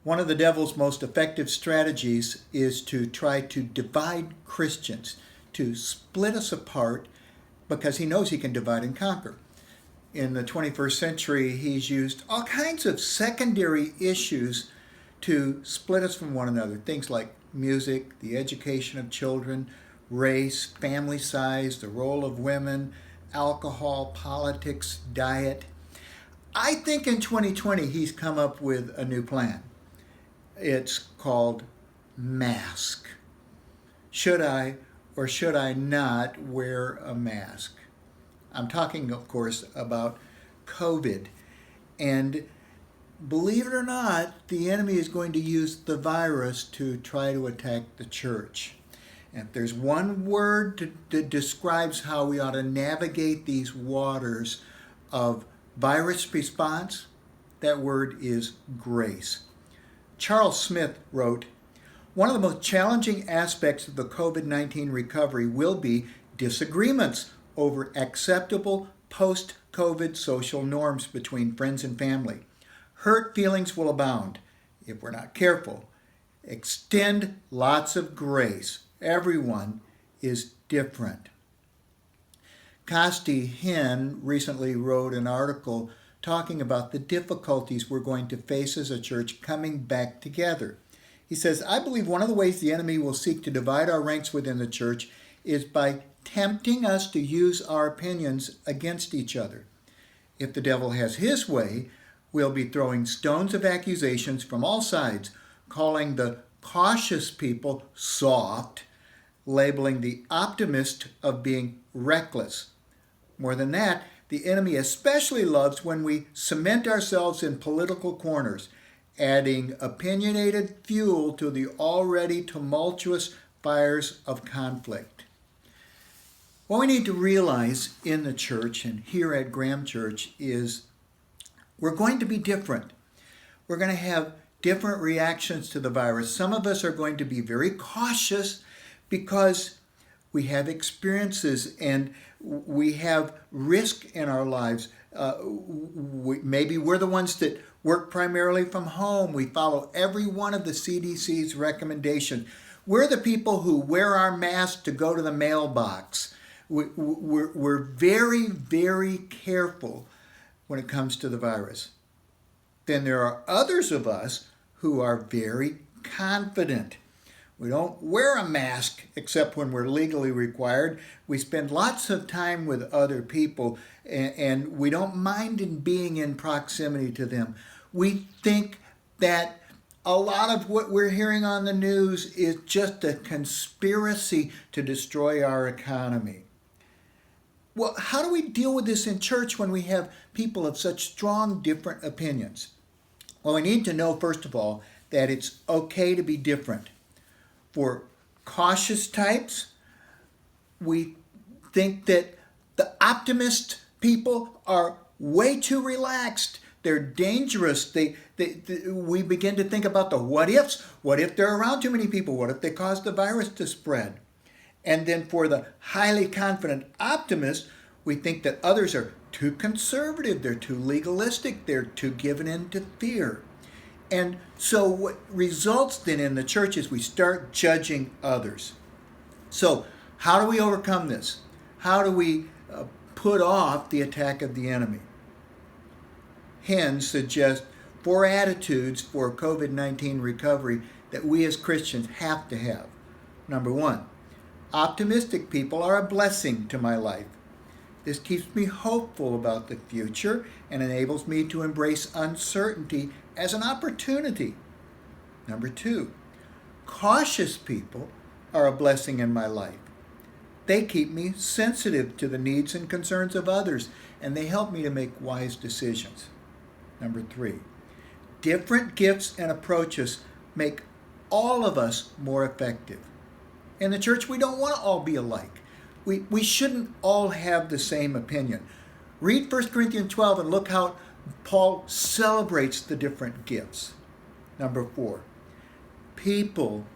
One of the devil's most effective strategies is to try to divide Christians, to split us apart because he knows he can divide and conquer. In the 21st century, he's used all kinds of secondary issues to split us from one another. Things like music, the education of children, race, family size, the role of women, alcohol, politics, diet. I think in 2020 he's come up with a new plan. It's called mask. Should I or should I not wear a mask? I'm talking, of course, about COVID. And believe it or not, the enemy is going to use the virus to try to attack the church. And if there's one word that describes how we ought to navigate these waters of virus response, that word is grace. Charles Smith wrote, "One of the most challenging aspects of the COVID-19 recovery will be disagreements over acceptable post-COVID social norms between friends and family. Hurt feelings will abound if we're not careful. Extend lots of grace. Everyone is different." Costi Hinn recently wrote an article talking about the difficulties we're going to face as a church coming back together. He says, "I believe one of the ways the enemy will seek to divide our ranks within the church is by tempting us to use our opinions against each other. If the devil has his way, we'll be throwing stones of accusations from all sides, calling the cautious people soft, labeling the optimist of being reckless. More than that, the enemy especially loves when we cement ourselves in political corners, adding opinionated fuel to the already tumultuous fires of conflict." What we need to realize in the church and here at Graham Church is we're going to be different. We're going to have different reactions to the virus. Some of us are going to be very cautious because we have experiences and we have risk in our lives. Maybe we're the ones that work primarily from home. We follow every one of the CDC's recommendations. We're the people who wear our masks to go to the mailbox. We're very, very careful when it comes to the virus. Then there are others of us who are very confident. We don't wear a mask except when we're legally required. We spend lots of time with other people and we don't mind in being in proximity to them. We think that a lot of what we're hearing on the news is just a conspiracy to destroy our economy. Well, how do we deal with this in church when we have people of such strong different opinions? Well, we need to know, first of all, that it's okay to be different. For cautious types, we think that the optimist people are way too relaxed. They're dangerous. We begin to think about the what ifs. What if they're around too many people? What if they cause the virus to spread? And then for the highly confident optimists, we think that others are too conservative. They're too legalistic. They're too given in to fear. And so what results then in the church is we start judging others. So how do we overcome this? How do we put off the attack of the enemy? Hinn suggests 4 attitudes for COVID-19 recovery that we as Christians have to have. Number 1, optimistic people are a blessing to my life. This keeps me hopeful about the future and enables me to embrace uncertainty as an opportunity. Number 2, cautious people are a blessing in my life. They keep me sensitive to the needs and concerns of others, and they help me to make wise decisions. Number 3, different gifts and approaches make all of us more effective. In the church, we don't want to all be alike. We shouldn't all have the same opinion. Read 1 Corinthians 12 and look how Paul celebrates the different gifts. Number 4, people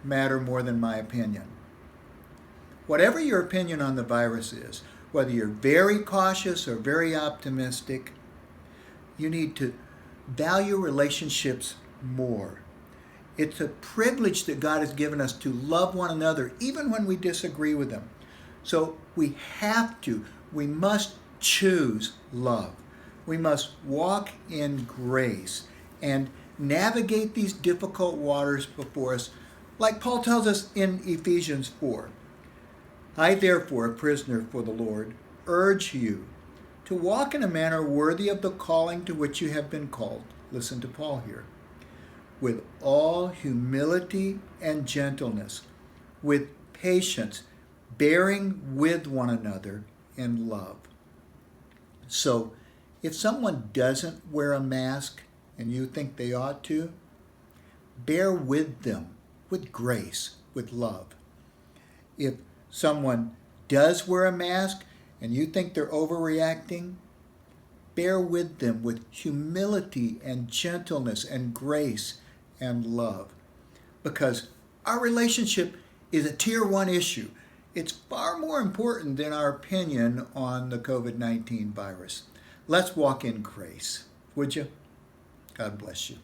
matter more than my opinion. Whatever your opinion on the virus is, whether you're very cautious or very optimistic, you need to value relationships more. It's a privilege that God has given us to love one another, even when we disagree with them. So we must choose love. We must walk in grace and navigate these difficult waters before us, like Paul tells us in Ephesians 4. I, therefore, a prisoner for the Lord, urge you to walk in a manner worthy of the calling to which you have been called. Listen to Paul here. With all humility and gentleness, with patience, bearing with one another in love. So, if someone doesn't wear a mask and you think they ought to, bear with them with grace, with love. If someone does wear a mask and you think they're overreacting, bear with them with humility and gentleness and grace and love. Because our relationship is a tier 1 issue. It's far more important than our opinion on the COVID-19 virus. Let's walk in grace, would you? God bless you.